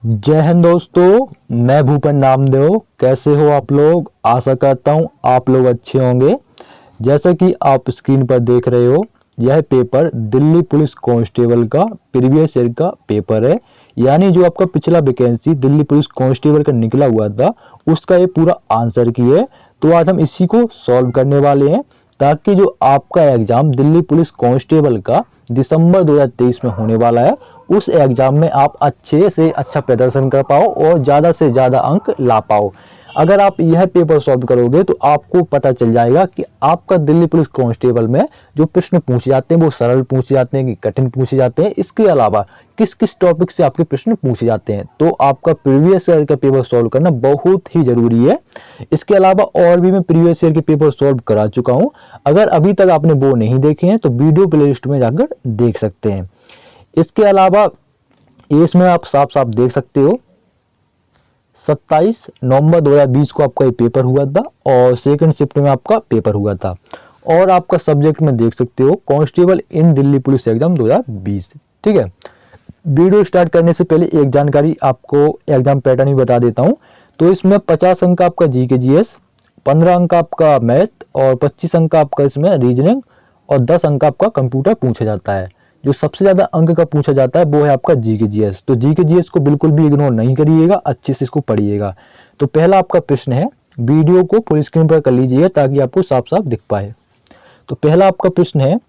जय हिंद दोस्तों, मैं भूपेन नामदेव। कैसे हो आप लोग? आशा करता हूँ आप लोग अच्छे होंगे। जैसा कि आप स्क्रीन पर देख रहे हो, यह पेपर दिल्ली पुलिस कांस्टेबल का प्रीवियस ईयर का पेपर है। यानी जो आपका पिछला वैकेंसी दिल्ली पुलिस कांस्टेबल का निकला हुआ था, उसका ये पूरा आंसर की है। तो आज हम इसी को सॉल्व करने वाले हैं, ताकि जो आपका एग्जाम दिल्ली पुलिस कांस्टेबल का दिसंबर 2023 में होने वाला है, उस एग्जाम में आप अच्छे से अच्छा प्रदर्शन कर पाओ और ज़्यादा से ज़्यादा अंक ला पाओ। अगर आप यह पेपर सॉल्व करोगे तो आपको पता चल जाएगा कि आपका दिल्ली पुलिस कांस्टेबल में जो प्रश्न पूछे जाते हैं वो सरल पूछे जाते हैं कि कठिन पूछे जाते हैं, इसके अलावा किस किस टॉपिक से आपके प्रश्न पूछे जाते हैं। तो आपका प्रीवियस ईयर का पेपर सॉल्व करना बहुत ही जरूरी है। इसके अलावा और भी मैं प्रीवियस ईयर के पेपर सॉल्व करा चुका हूँ। अगर अभी तक आपने वो नहीं देखे हैं तो वीडियो प्लेलिस्ट में जाकर देख सकते हैं। इसके अलावा इसमें आप साफ साफ देख सकते हो 27 नवंबर 2020 को आपका ये पेपर हुआ था और सेकंड शिफ्ट में आपका पेपर हुआ था। और आपका सब्जेक्ट में देख सकते हो कांस्टेबल इन दिल्ली पुलिस एग्जाम 2020। ठीक है, वीडियो स्टार्ट करने से पहले एक जानकारी आपको एग्जाम पैटर्न भी बता देता हूँ। तो इसमें 50 अंक आपका जी के जीएस, 15 अंक आपका मैथ और 25 अंक आपका इसमें रीजनिंग और 10 अंक आपका कंप्यूटर पूछा जाता है। जो सबसे ज़्यादा अंक का पूछा जाता है वो है आपका जी के जीएस। तो जी के जीएस को बिल्कुल भी इग्नोर नहीं करिएगा, अच्छे से इसको पढ़िएगा। तो पहला आपका प्रश्न है, वीडियो को फुल स्क्रीन पर कर लीजिए ताकि आपको साफ साफ दिख पाए। तो पहला आपका प्रश्न है,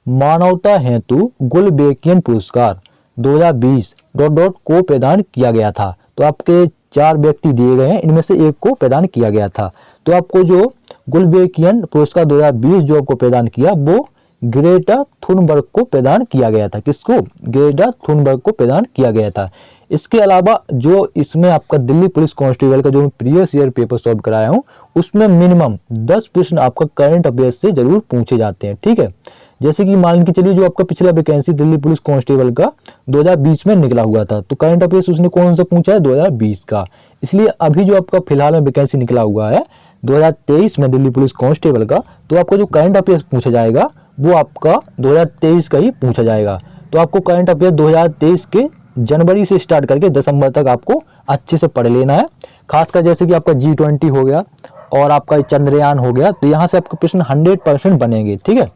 मानवता हेतु गुलबेकियन पुरस्कार 2020 डॉट डॉट को प्रदान किया गया था। तो आपके 4 व्यक्ति दिए गए हैं, इनमें से एक को प्रदान किया गया था। तो आपको जो गुलबेकियन पुरस्कार 2020 जो आपको प्रदान किया वो ग्रेटा थुनबर्ग को प्रदान किया गया था। किसको? ग्रेटा थुनबर्ग को प्रदान किया गया था। इसके अलावा जो इसमें आपका दिल्ली पुलिस कांस्टेबल का जो प्रीवियस ईयर पेपर सॉल्व कराया हूँ, उसमें मिनिमम 10 प्रश्न आपका करंट अफेयर्स से जरूर पूछे जाते हैं। ठीक है, जैसे कि मान के चलिए जो आपका पिछला वैकेंसी दिल्ली पुलिस कांस्टेबल का 2020 में निकला हुआ था, तो करंट अफेयर्स उसने कौन सा पूछा है? 2020 का। इसलिए अभी जो आपका फिलहाल में वैकेंसी निकला हुआ है 2023 में दिल्ली पुलिस कांस्टेबल का, तो आपको जो करंट अफेयर्स पूछा जाएगा वो आपका 2023 का ही पूछा जाएगा। तो आपको करंट अफेयर 2023 के जनवरी से स्टार्ट करके दिसंबर तक आपको अच्छे से पढ़ लेना है। खासकर जैसे कि आपका G20 हो गया और आपका चंद्रयान हो गया, तो यहाँ से आपके प्रश्न 100% बनेंगे। ठीक है,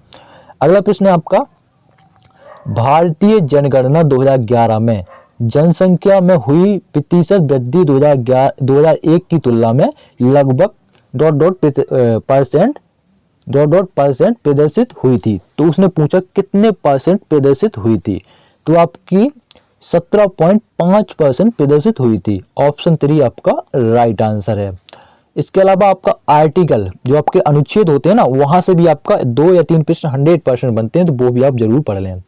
अगला प्रश्न है आपका, भारतीय जनगणना 2011 में जनसंख्या में हुई प्रतिशत वृद्धि 2001 की तुलना में लगभग डॉट डॉट परसेंट प्रदर्शित हुई थी। तो उसने पूछा कितने परसेंट प्रदर्शित हुई थी? तो आपकी 17.5% प्रदर्शित हुई थी। ऑप्शन 3 आपका राइट आंसर है। इसके अलावा आपका आर्टिकल जो आपके अनुच्छेद होते हैं ना, वहां से भी आपका 2 या 3 प्रश्न 100% बनते हैं, तो वो भी आप जरूर पढ़ लें।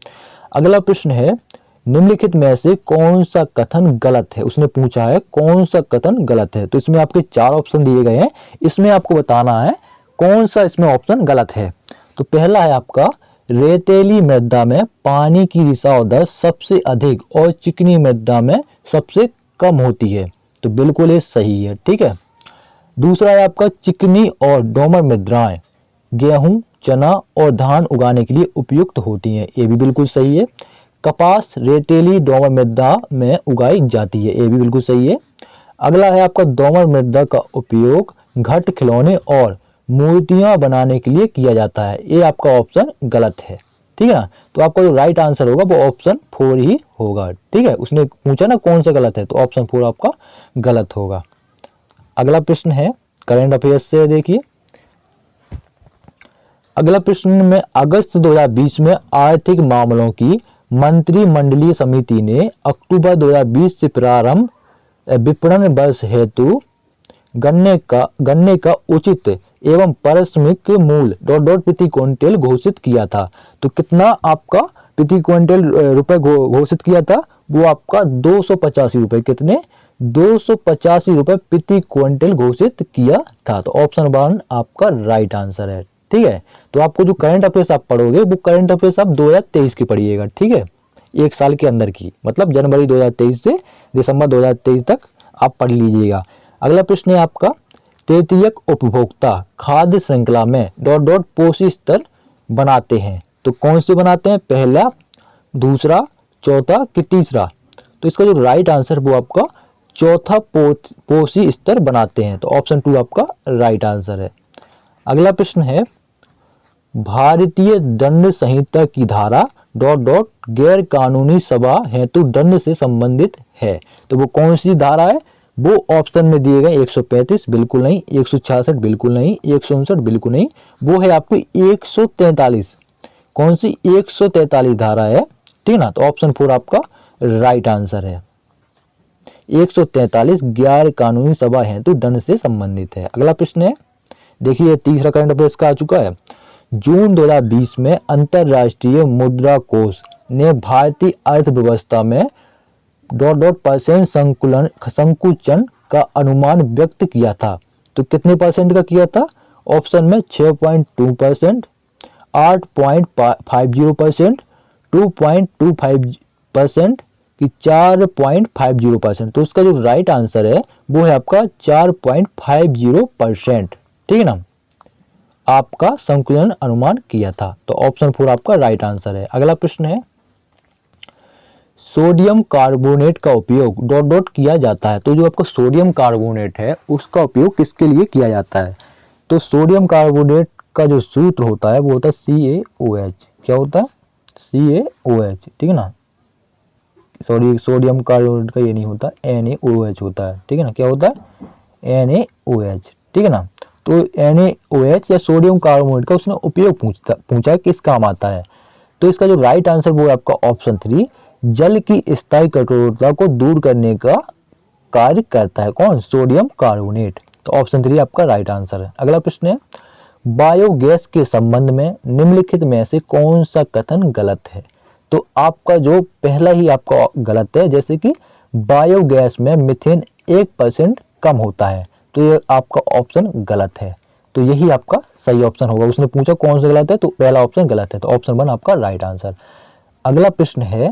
अगला प्रश्न है, निम्नलिखित में से कौन सा कथन गलत है? उसने पूछा है कौन सा कथन गलत है। तो इसमें आपके 4 ऑप्शन दिए गए हैं, इसमें आपको बताना है कौन सा इसमें ऑप्शन गलत है। तो पहला है आपका, रेतीली मृदा में पानी की रिसाव दर सबसे अधिक और चिकनी मृदा में सबसे कम होती है। तो बिल्कुल ये सही है। ठीक है, दूसरा है आपका, चिकनी और डोमर मृदाएं गेहूं, चना और धान उगाने के लिए उपयुक्त होती हैं। ये भी बिल्कुल सही है। कपास रेतीली डोमर मृदा में उगाई जाती है। ये भी बिल्कुल सही है। अगला है आपका, डोमर मृदा का उपयोग घट खिलौने और मूर्तियां बनाने के लिए किया जाता है। ये आपका ऑप्शन गलत है। ठीक है ना, तो आपका जो राइट आंसर होगा वो ऑप्शन 4 ही होगा। ठीक है, उसने पूछा ना कौन सा गलत है, तो ऑप्शन 4 आपका गलत होगा। अगला प्रश्न है करंट अफेयर्स से, देखिए अगला प्रश्न में, अगस्त 2020 में आर्थिक मामलों की मंत्रिमंडलीय समिति ने अक्टूबर 2020 से प्रारंभ विपणन वर्ष हेतु गन्ने का उचित एवं पारिश्रमिक मूल्य डॉट डॉट प्रति क्विंटल घोषित किया था। तो कितना आपका प्रति क्विंटल रुपए घोषित किया था? वो आपका 285 रुपए। कितने? 285 रुपए प्रति क्विंटल घोषित किया था। तो ऑप्शन 1 आपका राइट आंसर है। ठीक है, तो आपको जो करंट अफेयर्स आप पढ़ोगे वो करंट अफेयर्स आप 2023 की पढ़िएगा। ठीक है, एक साल के अंदर की, मतलब जनवरी 2023 से दिसंबर 2023 तक आप पढ़ लीजिएगा। अगला प्रश्न है आपका, तृतीयक उपभोक्ता खाद्य श्रृंखला में डॉट डॉट पोषक स्तर बनाते हैं। तो कौन से बनाते हैं? पहला, दूसरा, चौथा कि तीसरा? तो इसका जो राइट आंसर वो आपका चौथा पोषी स्तर बनाते हैं। तो ऑप्शन 2 आपका राइट आंसर है। अगला प्रश्न है, भारतीय दंड संहिता की धारा ... गैर कानूनी सभा हेतु दंड से संबंधित है। तो वो कौन सी धारा है? वो ऑप्शन में दिए गए 135 बिल्कुल नहीं, 166 बिल्कुल नहीं, 159 बिल्कुल नहीं, वो है आपकी 143। कौन सी? 143 धारा है, ठीक ना। तो ऑप्शन 4 आपका राइट आंसर है। 143 गैर कानूनी सभा हेतु दंड से संबंधित है। अगला प्रश्न है, देखिए तीसरा करंट अफेयर्स का आ चुका है। जून 2020 में अंतरराष्ट्रीय मुद्रा कोष ने भारतीय अर्थव्यवस्था में ... परसेंट संकुचन का अनुमान व्यक्त किया था। तो कितने परसेंट का किया था? ऑप्शन में 6.2%, 8.50%, 2.25% कि 4.50%। तो उसका जो राइट आंसर है वो है आपका 4.50%, ठीक है ना, आपका संकुलन अनुमान किया था। तो ऑप्शन 4 आपका राइट आंसर है। अगला प्रश्न है, सोडियम कार्बोनेट का उपयोग ... किया जाता है। तो जो आपका सोडियम कार्बोनेट है उसका उपयोग किसके लिए किया जाता है? तो सोडियम कार्बोनेट का जो सूत्र होता है वो होता है CaOH। क्या होता है? CaOH, ठीक है ना। सॉरी, सोडियम कार्बोनेट का ये नहीं होता, NaOH होता है, ठीक है ना। क्या होता है? NaOH, ठीक है ना। तो NaOH या सोडियम कार्बोनेट का उसने उपयोग पूछा किस काम आता है। तो इसका जो राइट आंसर वो है आपका ऑप्शन 3, जल की स्थायी कठोरता को दूर करने का कार्य करता है। कौन? Sodium carbonate. तो ऑप्शन 3 आपका राइट आंसर है। अगला प्रश्न है, बायोगैस के संबंध में निम्नलिखित में से कौन सा कथन गलत है? तो आपका जो पहला ही आपका गलत है, जैसे कि बायोगैस में मीथेन 1% कम होता है। तो ये आपका ऑप्शन गलत है। तो यही आपका सही ऑप्शन होगा। उसने पूछा कौन सा गलत है, तो पहला ऑप्शन गलत है। तो ऑप्शन 1 आपका राइट आंसर। अगला प्रश्न है,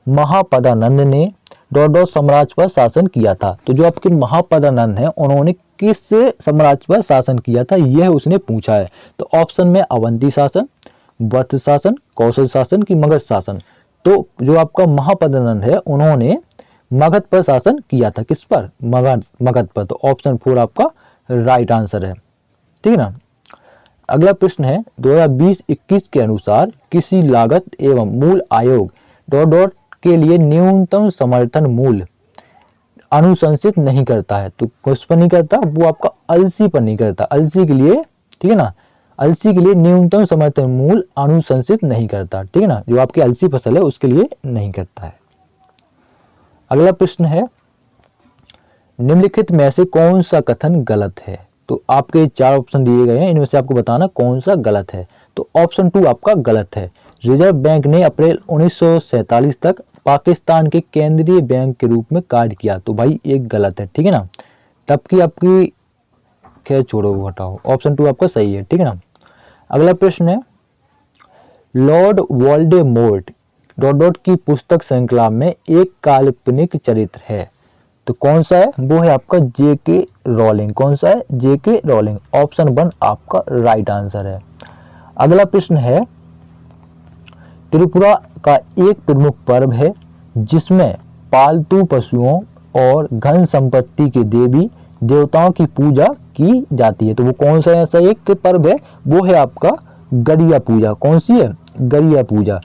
महापदानंद ने ... साम्राज्य पर शासन किया था। तो जो आपके महापदानंद है उन्होंने किस साम्राज्य पर शासन किया था, यह उसने पूछा है। तो ऑप्शन में अवंती शासन, वत्स शासन, कौशल शासन की मगध शासन। तो जो आपका महापदानंद है उन्होंने मगध पर शासन किया था। किस पर? मगध पर। तो ऑप्शन 4 आपका राइट आंसर है, ठीक है ना। अगला प्रश्न है, 2020-21 के अनुसार किसी लागत एवं मूल आयोग ... के लिए न्यूनतम समर्थन मूल्य अनुशंसित नहीं करता है। तो किस पर नहीं करता? वो आपका अलसी पर नहीं करता। अलसी के लिए, ठीक है ना, अलसी के लिए न्यूनतम समर्थन मूल्य अनुशंसित नहीं करता, ठीक है ना। जो आपकी अलसी फसल है उसके लिए नहीं करता है। अगला प्रश्न है, निम्नलिखित में से कौन सा कथन गलत है? तो आपके 4 ऑप्शन दिए गए हैं, इनमें से आपको बताना कौन सा गलत है। तो ऑप्शन 2 आपका गलत है। रिजर्व बैंक ने अप्रैल 1947 तक पाकिस्तान के केंद्रीय बैंक के रूप में कार्य किया। तो भाई एक गलत है, ठीक है ना। तब की आपकी, खैर छोड़ो वो हटाओ, ऑप्शन 2 आपका सही है, ठीक है ना। अगला प्रश्न है, लॉर्ड वोल्डेमॉर्ट ... की पुस्तक श्रृंखला में एक काल्पनिक चरित्र है। तो कौन सा है? वो है आपका J.K. रॉलिंग। कौन सा है? J.K. रॉलिंग। ऑप्शन 1 आपका राइट आंसर है। अगला प्रश्न है, त्रिपुरा का एक प्रमुख पर्व है जिसमें पालतू पशुओं और धन संपत्ति के देवी देवताओं की पूजा की जाती है। तो वो कौन सा ऐसा एक पर्व है? वो है आपका गरिया पूजा। कौन सी है? गरिया पूजा,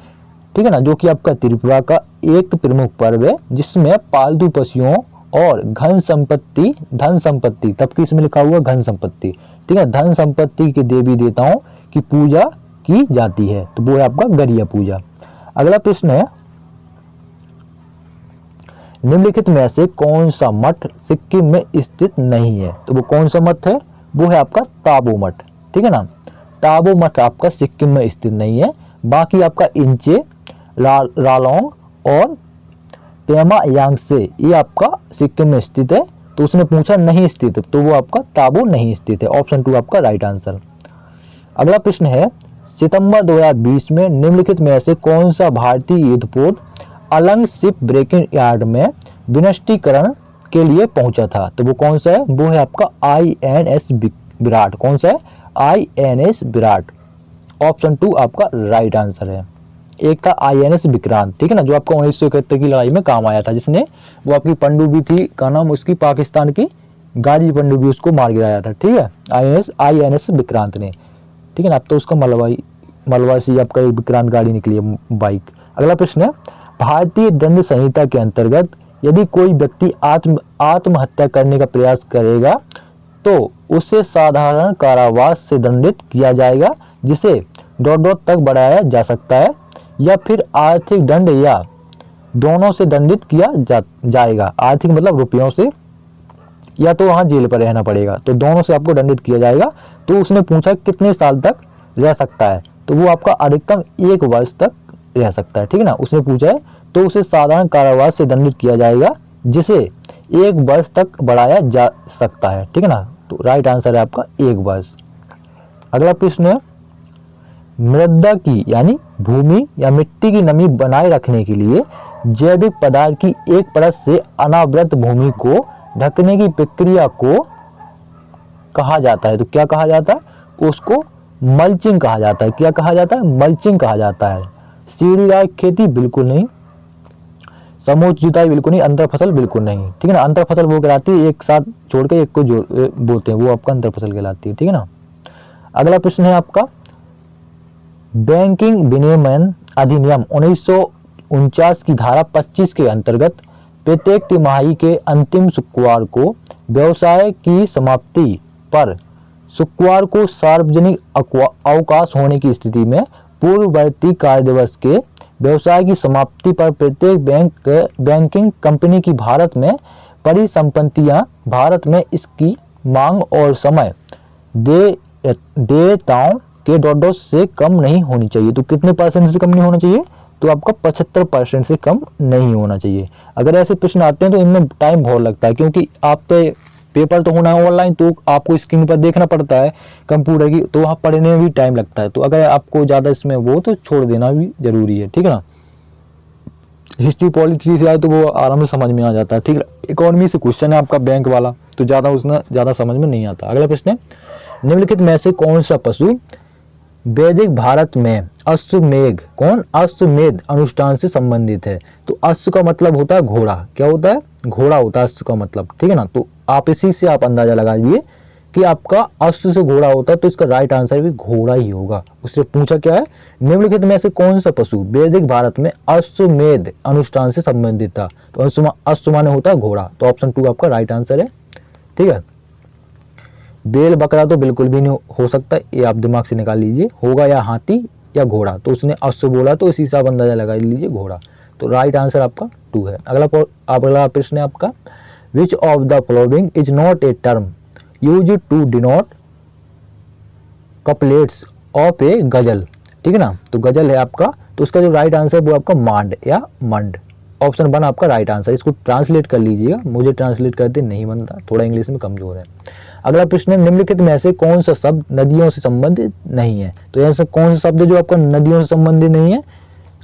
ठीक है ना। जो कि आपका त्रिपुरा का एक प्रमुख पर्व है जिसमें पालतू पशुओं और धन संपत्ति, तब की इसमें लिखा हुआ धन संपत्ति, ठीक है, धन संपत्ति के देवी देवताओं की पूजा की जाती है। तो वो है आपका गरिया पूजा। अगला प्रश्न है, निम्नलिखित में से कौन सा मठ सिक्किम में स्थित नहीं है? तो वो कौन सा मठ है? वो है आपका ताबो मठ, ठीक है ना। ताबो मठ आपका सिक्किम में स्थित नहीं है। बाकी आपका इंचे, रालोंग और पेमा यांगसे ये आपका सिक्किम में स्थित है। तो उसने पूछा नहीं स्थित, तो वो आपका ताबो नहीं स्थित है। ऑप्शन 2 आपका राइट आंसर। अगला प्रश्न है, सितंबर 2020 में निम्नलिखित में से कौन सा भारतीय युद्धपोत अलंग शिप ब्रेकिंग यार्ड में विनिष्टीकरण के लिए पहुंचा था? तो वो कौन सा है? वो है आपका INS विराट। कौन सा है? INS विराट। ऑप्शन 2 आपका राइट आंसर है। एक था INS विक्रांत, ठीक है ना, जो आपका 1971 की लड़ाई में काम आया था, जिसने वो आपकी पनडुब्बी थी, का नाम उसकी पाकिस्तान की गाजी पनडुब्बी, उसको मार गिराया था, ठीक है, INS विक्रांत ने, ठीक है ना। अब तो उसका मलबा से आपका एक विक्रांत गाड़ी निकली है, बाइक। अगला प्रश्न है, भारतीय दंड संहिता के अंतर्गत यदि कोई व्यक्ति आत्महत्या करने का प्रयास करेगा तो उसे साधारण कारावास से दंडित किया जाएगा, जिसे डॉट तक बढ़ाया जा सकता है, या फिर आर्थिक दंड, या दोनों से दंडित किया जाएगा। आर्थिक मतलब रुपयों से, या तो वहां जेल पर रहना पड़ेगा, तो दोनों से आपको दंडित किया जाएगा। तो उसने पूछा कितने साल तक रह सकता है, तो वो आपका अधिकतम 1 वर्ष तक रह सकता है, ठीक है ना, उसने पूछा है। तो उसे साधारण कारावास से दंडित किया जाएगा, जिसे 1 वर्ष तक बढ़ाया जा सकता है, ठीक है ना। तो राइट आंसर है आपका 1 वर्ष। अगला प्रश्न है, मृदा की यानी भूमि या मिट्टी की नमी बनाए रखने के लिए जैविक पदार्थ की एक परत से अनावृत भूमि को ढकने की प्रक्रिया को कहा जाता है। तो क्या कहा जाता है, उसको मल्चिंग कहा जाता है। क्या कहा जाता है, मल्चिंग कहा जाता है। सीढ़ीदार खेती बिल्कुल नहीं, समोच्च जुताई बिल्कुल नहीं, अंतर फसल बिल्कुल नहीं, ठीक है ना। अंतर फसल वो कहलाती है एक साथ छोड़ के एक को बोते हैं, वो आपका अंतर फसल कहलाती है, ठीक है ना। अगला प्रश्न है आपका, बैंकिंग विनियमन अधिनियम 1949 की धारा 25 के अंतर्गत प्रत्येक तिमाही के अंतिम शुक्रवार को व्यवसाय की समाप्ति पर शुक्रवार को सार्वजनिक अवकाश होने की स्थिति में पूर्ववर्ती कार्यदिवस के व्यवसाय की समाप्ति पर प्रत्येक बैंकिंग कंपनी की भारत में परिसंपत्तियां भारत में इसकी मांग और समय देयताओं के डॉट से कम नहीं होनी चाहिए। तो कितने % से कम नहीं होना चाहिए, तो आपका 75% से कम नहीं होना चाहिए। अगर ऐसे प्रश्न आते हैं तो इनमें टाइम बहुत लगता है, क्योंकि आप तो पेपर तो होना है ऑनलाइन, तो आपको स्क्रीन पर देखना पड़ता है कंप्यूटर की, तो वहाँ पढ़ने में भी टाइम लगता है। तो अगर आपको ज़्यादा इसमें वो तो छोड़ देना भी जरूरी है, ठीक है ना। हिस्ट्री पॉलिटिक्स से आए तो वो आराम से समझ में आ जाता है, ठीक है। इकोनॉमी से क्वेश्चन है आपका बैंक वाला, तो ज़्यादा समझ में नहीं आता। अगला प्रश्न है, निम्नलिखित में से कौन सा पशु वैदिक भारत में अश्वमेध अनुष्ठान से संबंधित है। तो अश्व का मतलब होता है घोड़ा, क्या होता है, घोड़ा होता है अश्व का मतलब, ठीक है ना। तो आप इसी से आप अंदाजा लगा लीजिए कि आपका अश्व से घोड़ा होता है, तो इसका राइट आंसर भी घोड़ा ही होगा। उससे पूछा क्या है, निम्नलिखित में से कौन सा पशु वैदिक भारत में अश्वमेध अनुष्ठान से संबंधित था। तो अश्व माने होता है घोड़ा, तो ऑप्शन 2 आपका राइट आंसर है, ठीक है। बैल बकरा तो बिल्कुल भी नहीं हो सकता, ये आप दिमाग से निकाल लीजिए, होगा या हाथी या घोड़ा। तो उसने अश्व बोला, तो इसी से आप अंदाजा लगा लीजिए घोड़ा। तो राइट आंसर आपका 2 है। अगला प्रश्न है आपका, which of the following is not a term used to denote couplets of a ghazal, ठीक है ना। तो गजल है आपका, तो उसका जो राइट आंसर वो आपका मांड या मंड, ऑप्शन 1 आपका राइट आंसर। इसको ट्रांसलेट कर लीजिएगा, मुझे ट्रांसलेट करते नहीं बनता, थोड़ा इंग्लिश में कमजोर है। अगला प्रश्न है, निम्नलिखित में से कौन सा शब्द नदियों से संबंधित नहीं है। तो ऐसा कौन सा शब्द है जो आपका नदियों से संबंधित नहीं है,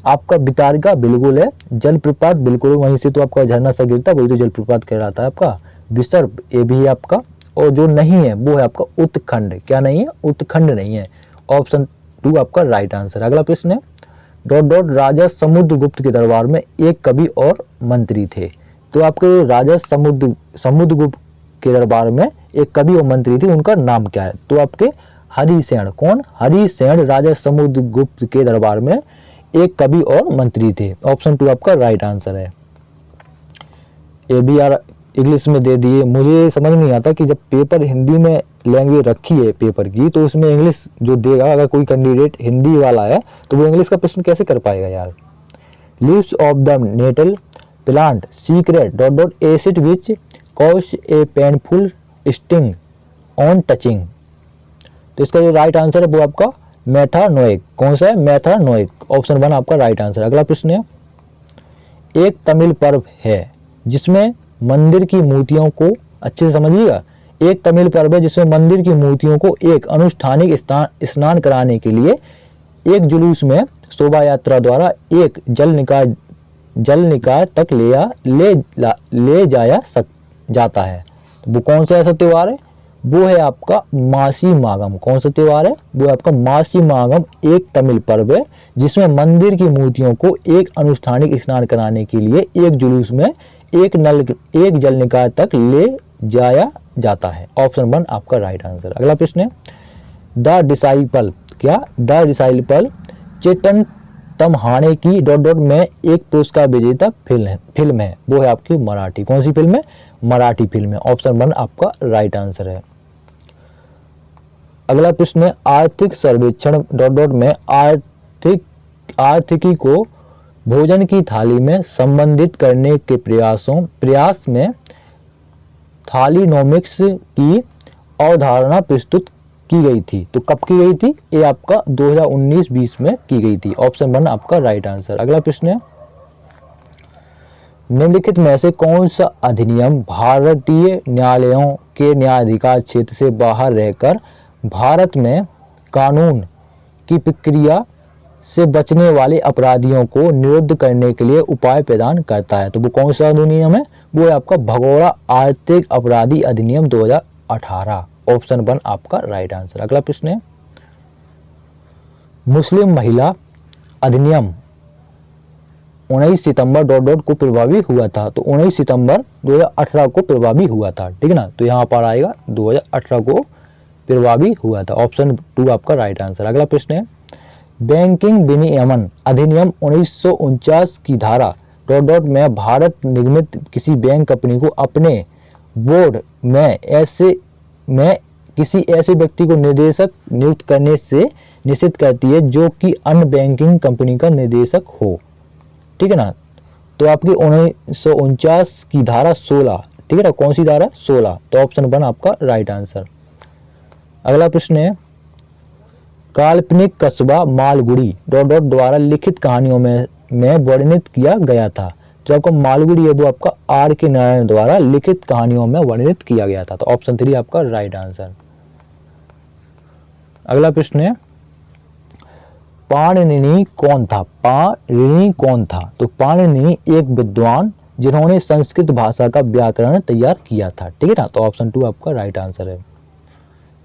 आपका वितारिका बिल्कुल है, जलप्रपात बिल्कुल, वहीं से तो आपका झरना सा गिरता है, वही तो जलप्रपात कहलाता है आपका। विसर्प ये भी है आपका, और जो नहीं है वो है आपका उत्खंड। क्या नहीं है, उत्खंड नहीं है, ऑप्शन 2 आपका राइट आंसर। अगला प्रश्न है, राजा समुद्रगुप्त के दरबार में एक कवि और मंत्री थे। तो आपके राजा समुद्रगुप्त के दरबार में एक कवि और मंत्री थे, उनका नाम क्या है। तो आपके हरिसेन, कौन, हरिसेन राजा समुद्रगुप्त के दरबार में एक कवि और मंत्री थे, ऑप्शन 2 आपका राइट आंसर है। ये भी यार इंग्लिश में दे दिए, मुझे समझ नहीं आता कि जब पेपर हिंदी में लैंग्वेज रखी है पेपर की, तो उसमें इंग्लिश जो देगा, अगर कोई कैंडिडेट हिंदी वाला है तो वो इंग्लिश का प्रश्न कैसे कर पाएगा यार। Leaves of the nettle plant secrete acid which cause a painful sting on touching. तो इसका जो राइट आंसर है वो आपका मेथानोइक, कौन सा है, मेथानोइक, ऑप्शन 1 आपका राइट आंसर। अगला प्रश्न है, एक तमिल पर्व है जिसमें मंदिर की मूर्तियों को, अच्छे से समझिएगा, एक तमिल पर्व है जिसमें मंदिर की मूर्तियों को एक अनुष्ठानिक स्नान कराने के लिए एक जुलूस में शोभा यात्रा द्वारा एक जल निकाय तक ले जाया जाता है। वो कौन सा ऐसा त्योहार है, वो है आपका मासी मागम। कौन सा त्योहार है? वो है आपका मासी मागम, एक तमिल पर्व है जिसमें मंदिर की मूर्तियों को एक अनुष्ठानिक स्नान कराने के लिए एक जुलूस में एक जल निकाय तक ले जाया जाता है। ऑप्शन 1 आपका राइट आंसर। अगला प्रश्न है द डिसाइपल, क्या द डिसाइपल चेतन तमहाणे की डॉट डॉट में एक पुरस्कार विजेता फिल्म है, वो है आपकी मराठी। कौन सी फिल्म है? मराठी फिल्म है। ऑप्शन 1 आपका राइट आंसर है। अगला प्रश्न है आर्थिक सर्वेक्षण डॉट डॉट में आर्थिकी को भोजन की थाली में संबंधित करने के प्रयास में थालीनोमिक्स की अवधारणा प्रस्तुत की गई थी। तो कब की गई थी? ये आपका 2019-20 में की गई थी। ऑप्शन 1 आपका राइट आंसर। अगला प्रश्न है निम्नलिखित में से कौन सा अधिनियम भारतीय न्यायालयों के न्यायाधिकार क्षेत्र से बाहर रहकर भारत में कानून की प्रक्रिया से बचने वाले अपराधियों को निरुद्ध करने के लिए उपाय प्रदान करता है? तो वो कौन सा अधिनियम है? वो है आपका भगोड़ा आर्थिक अपराधी अधिनियम 2018। ऑप्शन 1 आपका राइट आंसर। अगला प्रश्न है मुस्लिम महिला अधिनियम 19 सितंबर डॉट डॉट को प्रभावी हुआ था। तो 19 सितंबर 2018 को प्रभावी हुआ था, ठीक है ना। तो यहाँ पर आएगा 2018 को प्रभावी हुआ था। ऑप्शन 2 आपका राइट आंसर। अगला प्रश्न है बैंकिंग विनियमन अधिनियम 1949 की धारा डॉट डॉट में भारत निर्मित किसी बैंक कंपनी को अपने बोर्ड में किसी ऐसे व्यक्ति को निदेशक नियुक्त करने से निषेध करती है जो कि अन्य बैंकिंग कंपनी का निदेशक हो, ठीक है ना। तो आपकी 1949 की धारा 16, ठीक है ना। कौन सी धारा? 16। तो ऑप्शन 1 आपका राइट आंसर। अगला प्रश्न है काल्पनिक कस्बा मालगुड़ी डॉट डॉट द्वारा लिखित कहानियों में वर्णित किया गया था। जो आपका मालगुड़ी है वो आपका आर के नारायण द्वारा लिखित कहानियों में वर्णित किया गया था। तो ऑप्शन 3 आपका राइट आंसर। अगला प्रश्न है पाणिनि कौन था? पाणिनि कौन था? तो पाणिनि एक विद्वान जिन्होंने संस्कृत भाषा का व्याकरण तैयार किया था, ठीक है ना। तो ऑप्शन 2 आपका राइट आंसर है।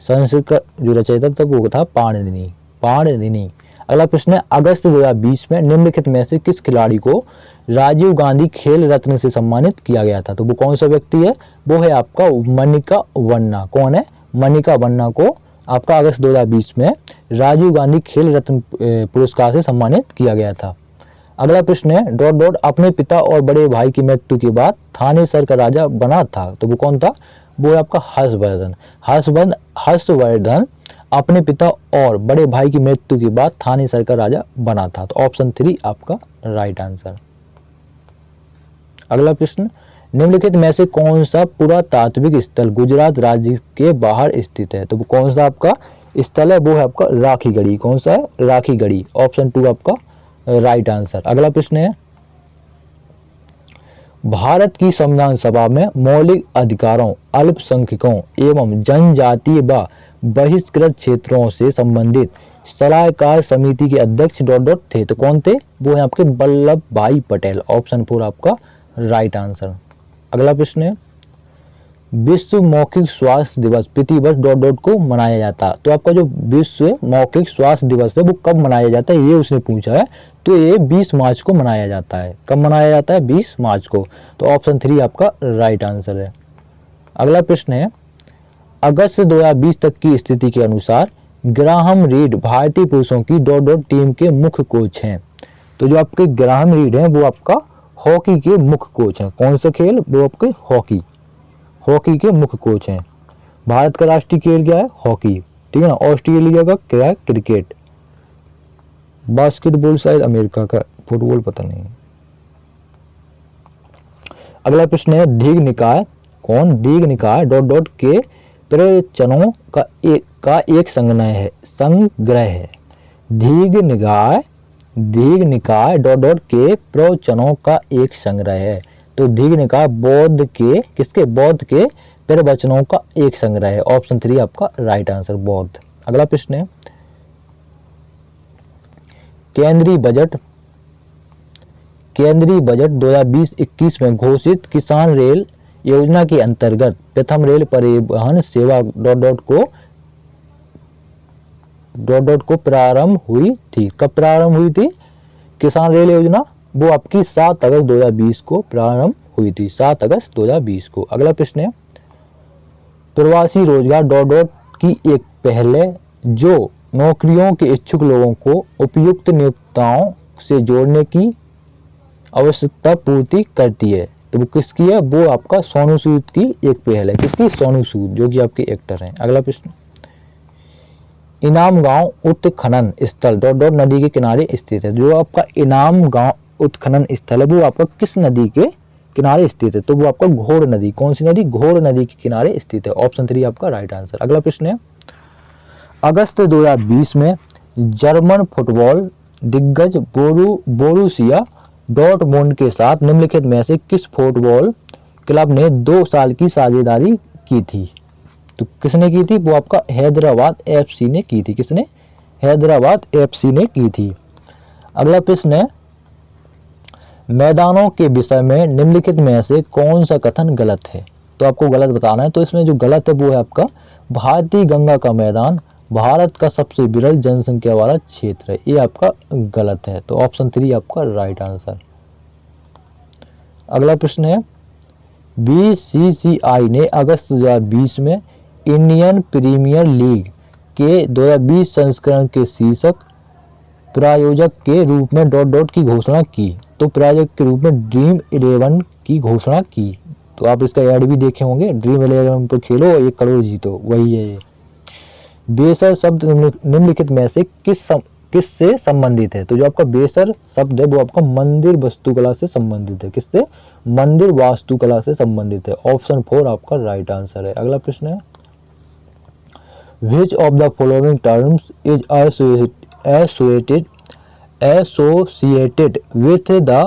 संस्कृत का जो रचयिता था वो था पाणिनि। अगला प्रश्न है अगस्त 2020 में निम्नलिखित में से किस खिलाड़ी को राजीव गांधी खेल रत्न से सम्मानित किया गया था? तो वो कौन सा व्यक्ति है? वो है आपका मनिका वन्ना। कौन है? मनिका वन्ना को आपका अगस्त 2020 में राजीव गांधी खेल रत्न पुरस्कार से सम्मानित किया गया था। अगला प्रश्न है डॉट डॉट अपने पिता और बड़े भाई की मृत्यु के बाद थानेसर का राजा बना था। तो वो कौन था? वो है आपका हर्षवर्धन अपने पिता और बड़े भाई की मृत्यु के बाद थानेसर का राजा बना था। तो ऑप्शन 3 आपका राइट आंसर। अगला प्रश्न निम्नलिखित में से कौन सा पुरातात्विक स्थल गुजरात राज्य के बाहर स्थित है? तो वो कौन सा आपका स्थल है? वो है आपका राखीगढ़ी। कौन सा है? राखीगढ़ी। ऑप्शन 2 आपका राइट आंसर। अगला प्रश्न है भारत की संविधान सभा में मौलिक अधिकारों, अल्पसंख्यकों एवं जनजातीय व बहिष्कृत क्षेत्रों से संबंधित सलाहकार समिति के अध्यक्ष डॉट डॉट थे। तो कौन थे? वो है आपके वल्लभ भाई पटेल। ऑप्शन 4 आपका राइट आंसर। अगला प्रश्न है विश्व मौखिक स्वास्थ्य दिवस प्रतिवर्ष डॉट डॉट को मनाया जाता है। तो आपका जो विश्व मौखिक स्वास्थ्य दिवस है वो कब मनाया जाता है, ये उसने पूछा है। तो ये 20 मार्च को मनाया जाता है। कब मनाया जाता है? 20 मार्च को। तो ऑप्शन 3 आपका राइट आंसर है। अगला प्रश्न है अगस्त 2020 तक की स्थिति के अनुसार ग्राहम रीड भारतीय पुरुषों की डॉट डॉट टीम के मुख्य कोच हैं। तो जो आपके ग्राहम रीड हैं वो आपका हॉकी के मुख्य कोच हैं। कौन सा खेल? वो आपके हॉकी के मुख्य कोच हैं। भारत का राष्ट्रीय खेल क्या है? हॉकी, ठीक है ना। ऑस्ट्रेलिया का क्या है? क्रिकेट। बास्केटबॉल शायद अमेरिका का, फुटबॉल पता नहीं। अगला प्रश्न है दीर्घ निकाय कौन? दीर्घ निकाय डॉट डॉट के प्रवचनों का एक संग्रह है। दीर्घ निकाय डॉट डॉट के प्रवचनों का एक संग्रह है। तो दीर्घ निकाय बौद्ध के प्रवचनों का एक संग्रह है। ऑप्शन 3 आपका राइट आंसर, बौद्ध। अगला प्रश्न है केंद्रीय बजट 2020-21 में घोषित किसान रेल योजना के अंतर्गत प्रथम रेल परिवहन सेवा डॉट को प्रारंभ हुई थी? कब प्रारंभ हुई थी किसान रेल योजना? वो आपकी 7 अगस्त 2020 को प्रारंभ हुई थी, 7 अगस्त 2020 को। अगला प्रश्न है, प्रवासी रोजगार डॉट की एक पहल है जो नौकरियों के इच्छुक लोगों को उपयुक्त नियोक्ताओं से जोड़ने की आवश्यकता पूर्ति करती है। तो वो किसकी है? वो आपका सोनू सूद की एक पहल है। किसकी? सोनू सूद, जो कि आपके एक्टर हैं। अगला प्रश्न, इनाम गांव उत्खनन स्थल डॉट नदी के किनारे स्थित है। जो आपका इनाम गांव उत्खनन स्थल है वो आपका किस नदी के किनारे स्थित है? तो वो आपका घोड़ नदी। कौन सी नदी? घोड़ नदी के किनारे स्थित है। ऑप्शन 3 आपका राइट आंसर। अगला प्रश्न है, अगस्त 2020 में जर्मन फुटबॉल दिग्गज बोरुसिया डॉर्टमुंड के साथ निम्नलिखित में से किस फुटबॉल क्लब ने 2 साल की साझेदारी की थी? तो किसने की थी? वो आपका हैदराबाद एफसी ने की थी। किसने? हैदराबाद एफसी ने की थी। अगला प्रश्न है, मैदानों के विषय में निम्नलिखित में से कौन सा कथन गलत है? तो आपको गलत बताना है। तो इसमें जो गलत है वो है आपका, भारतीय गंगा का मैदान भारत का सबसे विरल जनसंख्या वाला क्षेत्र है। ये आपका गलत है। तो ऑप्शन 3 आपका राइट आंसर। अगला प्रश्न है, बीसीसीआई ने अगस्त 2020 में इंडियन प्रीमियर लीग के 2020 संस्करण के शीर्षक प्रायोजक के रूप में डॉट की घोषणा की। तो प्रायोजक के रूप में ड्रीम 11 की घोषणा की। तो आप इसका ऐड भी देखे होंगे, ड्रीम 11 पर खेलो 1 करोड़ जीतो, वही है ये। बेसर शब्द निम्नलिखित में से किससे संबंधित है? तो जो आपका बेसर शब्द है वो आपका मंदिर वास्तुकला से संबंधित है। किससे? मंदिर वास्तुकला से संबंधित है। ऑप्शन 4 आपका राइट आंसर है। अगला प्रश्न है, Which of the following terms is associated with the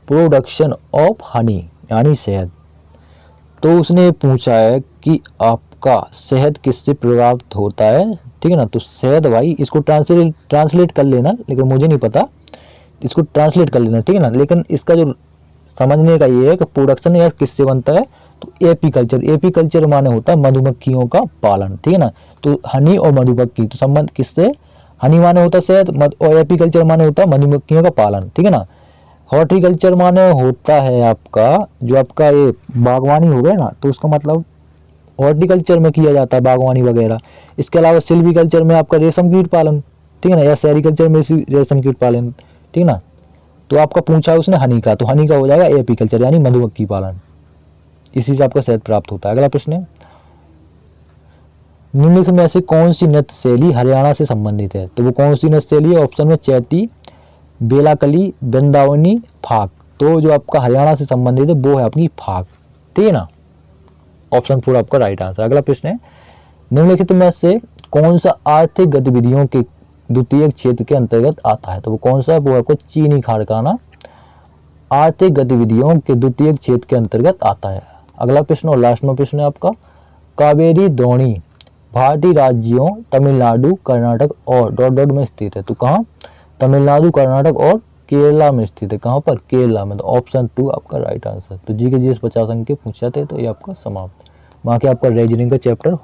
production of honey? यानी शहद। तो उसने पूछा है कि आपका शहद किससे प्रभावित होता है, ठीक है ना। तो शहद भाई, इसको ट्रांसलेट कर लेना, लेकिन मुझे नहीं पता, इसको ट्रांसलेट कर लेना, ठीक है ना। लेकिन इसका जो समझने का ये है कि प्रोडक्शन या किससे बनता है, तो एपीकल्चर माने होता है मधुमक्खियों का पालन, ठीक है ना। तो हनी और मधुमक्खी, तो संबंध किससे? हनी माने होता है शहद और एपीकल्चर माने होता है मधुमक्खियों का पालन, ठीक है ना। हॉर्टिकल्चर माने होता है आपका, जो आपका ये बागवानी हो गया ना, तो उसका मतलब हॉर्टिकल्चर में किया जाता है बागवानी वगैरह। इसके अलावा सिल्वीकल्चर में आपका रेशम कीट पालन, ठीक है ना, या सेरिकल्चर में रेशम कीट पालन, ठीक है ना। तो आपका पूछा है उसने हनी का, तो हनी का हो जाएगा एपीकल्चर यानी मधुमक्खी पालन। इसी से आपका शहद प्राप्त होता है। अगला प्रश्न है, निम्नलिखित में से कौन सी नृत्य शैली हरियाणा से संबंधित है? तो वो कौन सी नृत्य शैली है? ऑप्शन में चैती, बेलाकली, वृंदावनी, फाग। तो जो आपका हरियाणा से संबंधित है वो है अपनी फाग, ठीक है ना। ऑप्शन 4 आपका राइट आंसर। अगला प्रश्न है, निम्नलिखित में से कौन सा आर्थिक गतिविधियों के द्वितीय क्षेत्र के अंतर्गत आता है? तो वो कौन सा है? वो आपको चीनी कारखाना आर्थिक गतिविधियों के द्वितीय क्षेत्र के अंतर्गत आता है। अगला प्रश्न और लास्ट में प्रश्न है आपका, कावेरी द्रोणी भारतीय राज्यों तमिलनाडु, कर्नाटक और डॉट में स्थित है। तो कहाँ? तमिलनाडु, कर्नाटक और केरला में स्थित है। कहाँ पर? केरला में। तो ऑप्शन 2 आपका राइट आंसर। तो जी के जीएस 50 अंक के पूछ जाते हैं। तो ये आपका समाप्त। वहाँ के आपका रीजनिंग का चैप्टर